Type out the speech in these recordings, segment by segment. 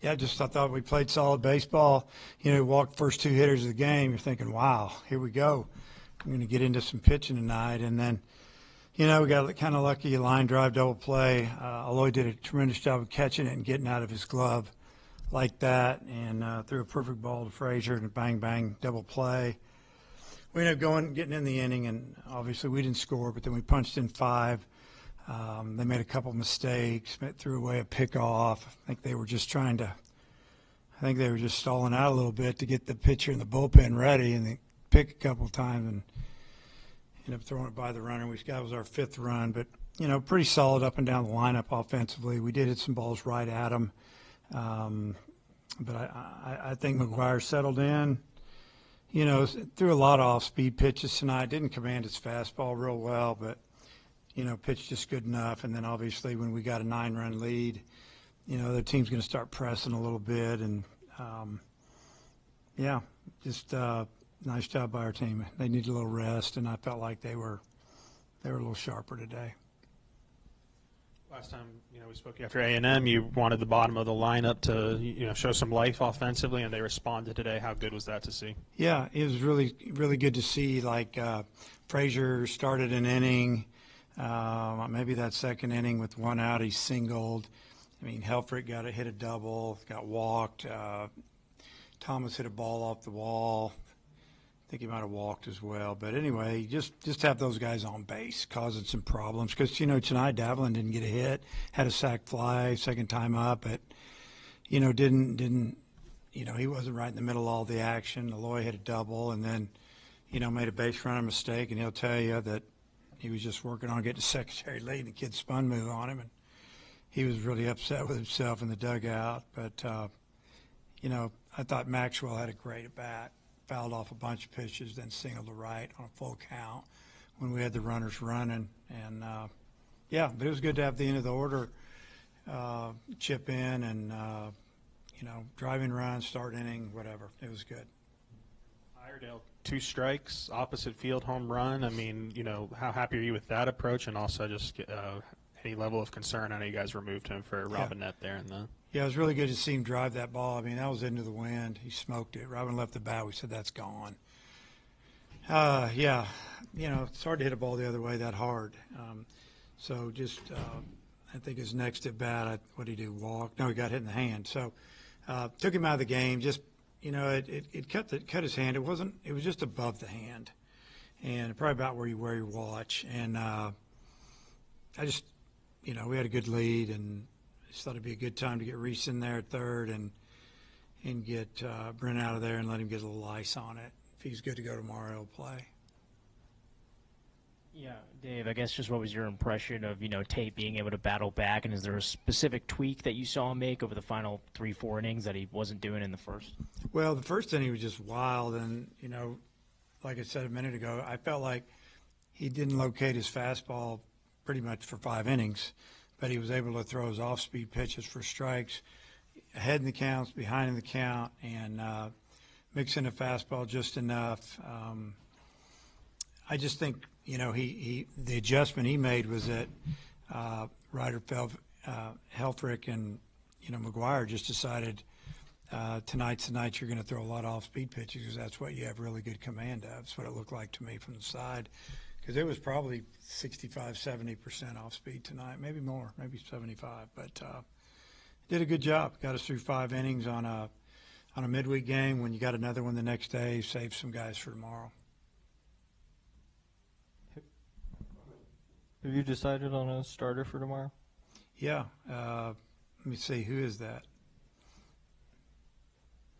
Yeah, I thought we played solid baseball. Walked first two hitters of the game. You're thinking, wow, here we go. I'm going to get into some pitching tonight. And then, we got kind of lucky, line drive, double play. Aloy did a tremendous job of catching it and getting out of his glove like that, and threw a perfect ball to Frazier and a bang, bang, double play. We ended up getting in the inning, and obviously we didn't score, but then we punched in five. They made a couple mistakes, threw away a pickoff. I think they were just stalling out a little bit to get the pitcher and the bullpen ready, and they pick a couple times and ended up throwing it by the runner. That was our fifth run, but, pretty solid up and down the lineup offensively. We did hit some balls right at them. But I think McGuire settled in. Threw a lot of off-speed pitches tonight. Didn't command his fastball real well, but, pitched just good enough. And then obviously when we got a 9-run lead, the team's going to start pressing a little bit. And, nice job by our team. They needed a little rest, and I felt like they were a little sharper today. Last time, we spoke after A&M, you wanted the bottom of the lineup to, show some life offensively, and they responded today. How good was that to see? Yeah, it was really, really good to see. Frazier started an inning, maybe that second inning with one out, he singled. Helfrich hit a double, got walked. Thomas hit a ball off the wall. I think he might have walked as well. But anyway, just have those guys on base causing some problems. Because, tonight Davlin didn't get a hit, had a sac fly, second time up, but, didn't he wasn't right in the middle of all the action. Aloy hit a double and then, made a base runner mistake, and he'll tell you that he was just working on getting a secondary lead, and the kid spun move on him, and he was really upset with himself in the dugout. But, I thought Maxwell had a great at-bat. Fouled off a bunch of pitches, then singled to right on a full count when we had the runners running. And, but it was good to have the end of the order chip in and, driving runs, start inning, whatever. It was good. Iredale, 2 strikes, opposite field home run. How happy are you with that approach? And also just any level of concern? I know you guys removed him for Robinette there in the – Yeah, it was really good to see him drive that ball. That was into the wind. He smoked it. Robin left the bat. We said, that's gone. It's hard to hit a ball the other way that hard. I think his next at bat, what did he do, walk? No, he got hit in the hand. So took him out of the game. Just, it cut his hand. It was just above the hand. And probably about where you wear your watch. And we had a good lead, and just thought it'd be a good time to get Reese in there at third and get Brent out of there and let him get a little ice on it. If he's good to go tomorrow, he'll play. Yeah, Dave, I guess just what was your impression of, Tate being able to battle back, and is there a specific tweak that you saw him make over the final 3-4 innings that he wasn't doing in the first? Well, the first inning was just wild, and, like I said a minute ago, I felt like he didn't locate his fastball pretty much for 5 innings. But he was able to throw his off-speed pitches for strikes, ahead in the counts, behind in the count, and mix in a fastball just enough. I just think, the adjustment he made was that Ryder Helfrich and, McGuire just decided tonight's the night you're going to throw a lot of off-speed pitches because that's what you have really good command of. That's what it looked like to me from the side. Because it was probably 65, 70% off speed tonight, maybe more, maybe 75. But did a good job. Got us through 5 innings on a midweek game. When you got another one the next day, save some guys for tomorrow. Have you decided on a starter for tomorrow? Yeah. Let me see. Who is that?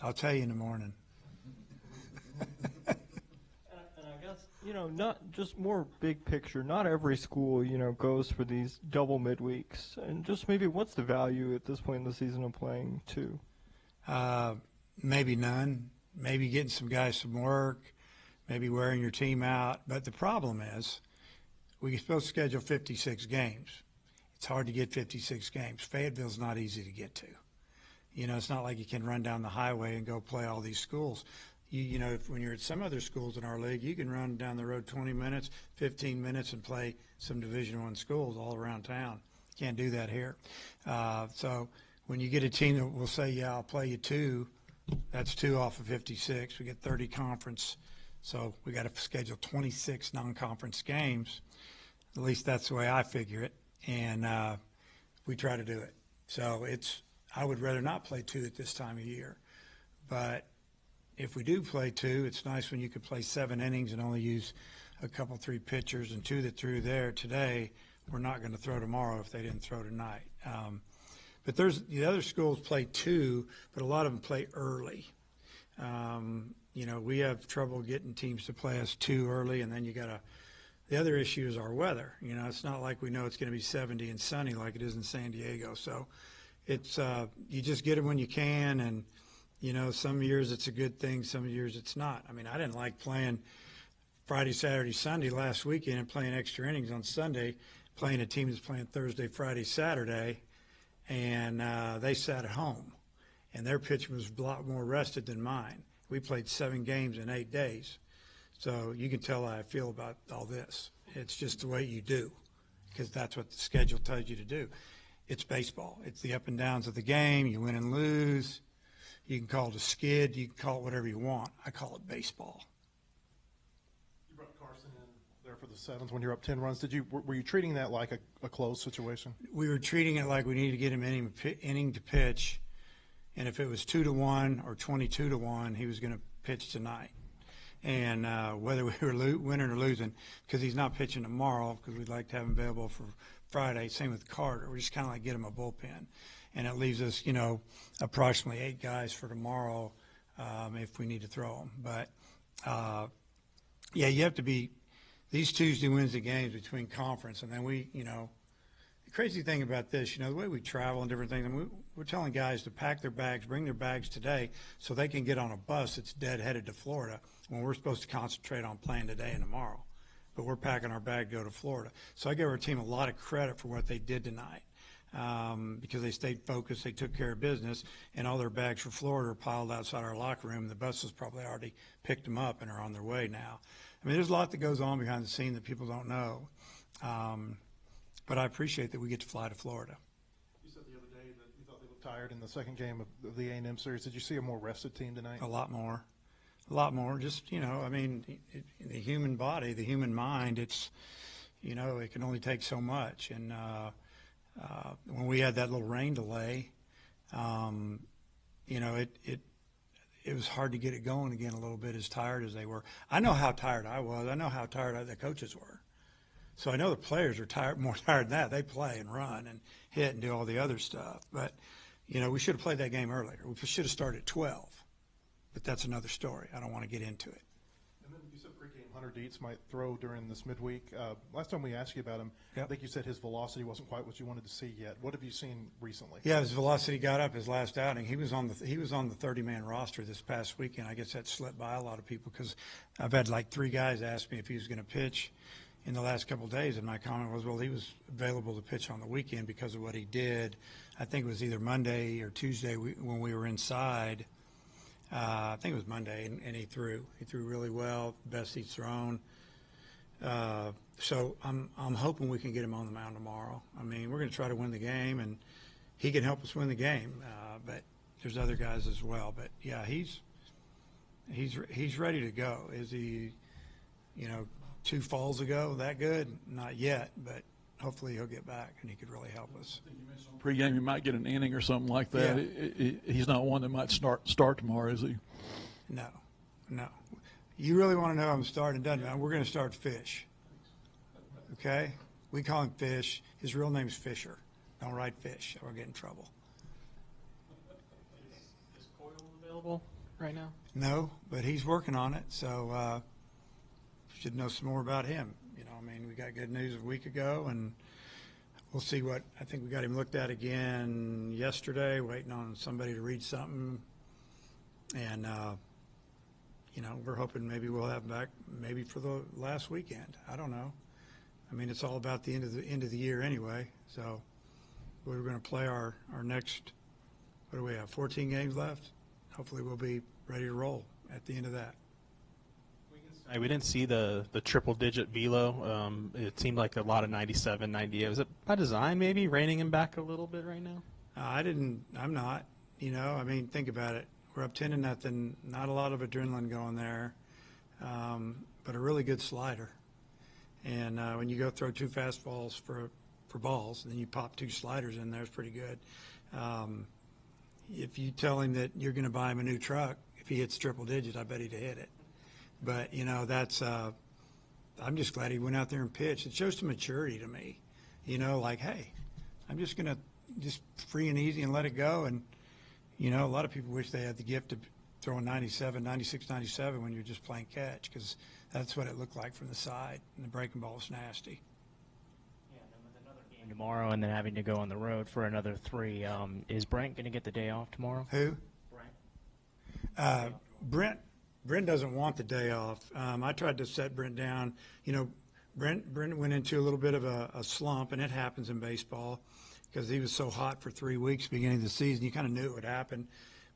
I'll tell you in the morning. Not just more big picture. Not every school, goes for these double midweeks. And just maybe what's the value at this point in the season of playing 2? Maybe none. Maybe getting some guys some work. Maybe wearing your team out. But the problem is we're supposed to schedule 56 games. It's hard to get 56 games. Fayetteville's not easy to get to. It's not like you can run down the highway and go play all these schools. When you're at some other schools in our league, you can run down the road 20 minutes, 15 minutes, and play some Division I schools all around town. Can't do that here. So when you get a team that will say, yeah, I'll play you 2, that's 2 off of 56. We get 30 conference, so we got to schedule 26 non-conference games. At least that's the way I figure it, and we try to do it. So I would rather not play 2 at this time of year, but if we do play 2, it's nice when you could play 7 innings and only use a couple, 3 pitchers, and 2 that threw there today, we're not going to throw tomorrow if they didn't throw tonight. But the other schools play 2, but a lot of them play early. We have trouble getting teams to play us 2 early, and then the other issue is our weather. It's not like we know it's going to be 70 and sunny like it is in San Diego. So it's you just get them when you can, and some years it's a good thing, some years it's not. I mean, I didn't like playing Friday, Saturday, Sunday last weekend and playing extra innings on Sunday, playing a team that's playing Thursday, Friday, Saturday, and they sat at home, and their pitch was a lot more rested than mine. We played 7 games in 8 days, so you can tell how I feel about all this. It's just the way you do, because that's what the schedule tells you to do. It's baseball. It's the up and downs of the game. You win and lose. You can call it a skid. You can call it whatever you want. I call it baseball. You brought Carson in there for the 7th when you're up 10 runs. Were you treating that like a closed situation? We were treating it like we needed to get him inning to pitch, and if it was 2-1 or 22-1, he was going to pitch tonight. And whether we were winning or losing, because he's not pitching tomorrow, because we'd like to have him available for Friday. Same with Carter. We just kind of like get him a bullpen, and it leaves us, approximately 8 guys for tomorrow if we need to throw them. But you have to be these Tuesday, Wednesday games between conference, and then the crazy thing about this, the way we travel and different things, I mean, we're telling guys to pack their bags, bring their bags today so they can get on a bus that's dead headed to Florida when we're supposed to concentrate on playing today and tomorrow. But we're packing our bag to go to Florida. So I give our team a lot of credit for what they did tonight because they stayed focused, they took care of business, and all their bags for Florida are piled outside our locker room. The buses probably already picked them up and are on their way now. I mean, there's a lot that goes on behind the scene that people don't know. But I appreciate that we get to fly to Florida. You said the other day that you thought they looked tired in the second game of the A&M series. Did you see a more rested team tonight? A lot more. Just, I mean, the human body, the human mind, it's, it can only take so much. And when we had that little rain delay, it was hard to get it going again a little bit, as tired as they were. I know how tired I was. I know how tired the coaches were. So I know the players are more tired than that. They play and run and hit and do all the other stuff. But, we should have played that game earlier. We should have started at 12. But that's another story. I don't want to get into it. And then you said pregame Hunter Dietz might throw during this midweek. Last time we asked you about him, Yep. I think you said his velocity wasn't quite what you wanted to see yet. What have you seen recently? Yeah, his velocity got up his last outing. He was on the 30-man roster this past weekend. I guess that slipped by a lot of people because I've had like 3 guys ask me if he was going to pitch in the last couple of days, and my comment was, well, he was available to pitch on the weekend because of what he did. I think it was either Monday or Tuesday when we were inside. I think it was Monday, and he threw. He threw really well, best he's thrown. So I'm hoping we can get him on the mound tomorrow. I mean, we're going to try to win the game, and he can help us win the game. But there's other guys as well. But yeah, he's ready to go. Is he, 2 falls ago that good? Not yet, but hopefully he'll get back and he could really help us. Pre-game, you might get an inning or something like that. Yeah. He's not one that might start tomorrow, is he? No. You really want to know I'm starting? Doesn't matter. We're going to start Fish. Okay? We call him Fish. His real name's Fisher. Don't write Fish. Or we'll get in trouble. Is Coyle available right now? No, but he's working on it. So should know some more about him. We got good news a week ago, and we'll see what – I think we got him looked at again yesterday, waiting on somebody to read something. And, we're hoping maybe we'll have him back maybe for the last weekend. I don't know. I mean, it's all about the end of the year anyway. So we're going to play our next – what do we have, 14 games left? Hopefully we'll be ready to roll at the end of that. We didn't see the triple-digit velo. It seemed like a lot of 97, 98. Was it by design maybe, reining him back a little bit right now? I'm not, I mean, think about it. We're up 10-0, not a lot of adrenaline going there, but a really good slider. And when you go throw 2 fastballs for balls, and then you pop 2 sliders in there, it's pretty good. If you tell him that you're going to buy him a new truck, if he hits triple digits, I bet he'd hit it. But, that's I'm just glad he went out there and pitched. It shows some maturity to me, like, hey, I'm just going to just free and easy and let it go. And, a lot of people wish they had the gift of throwing 97, 96, 97 when you're just playing catch, because that's what it looked like from the side, and the breaking ball was nasty. Yeah, and then with another game tomorrow and then having to go on the road for another 3, is Brent going to get the day off tomorrow? Who? Brent. Brent doesn't want the day off. I tried to set Brent down. Brent went into a little bit of a slump, and it happens in baseball because he was so hot for 3 weeks beginning of the season. You kind of knew it would happen,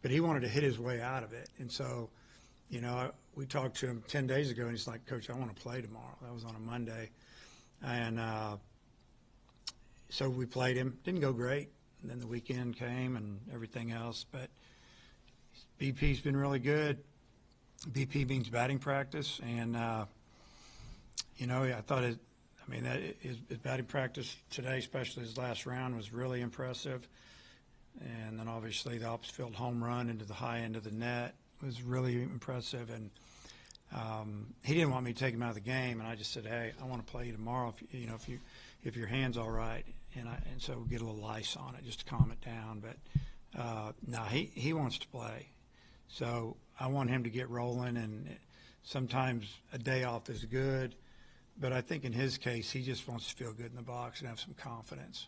but he wanted to hit his way out of it. And so, we talked to him 10 days ago, and he's like, Coach, I want to play tomorrow. That was on a Monday. And so we played him. Didn't go great. And then the weekend came and everything else. But BP's been really good. BP means batting practice. And, I thought his batting practice today, especially his last round, was really impressive. And then obviously the opposite field home run into the high end of the net was really impressive. And he didn't want me to take him out of the game, and I just said, hey, I want to play you tomorrow if your hand's all right. And so we'll get a little ice on it just to calm it down. But no, he wants to play. So I want him to get rolling, and sometimes a day off is good. But I think in his case, he just wants to feel good in the box and have some confidence.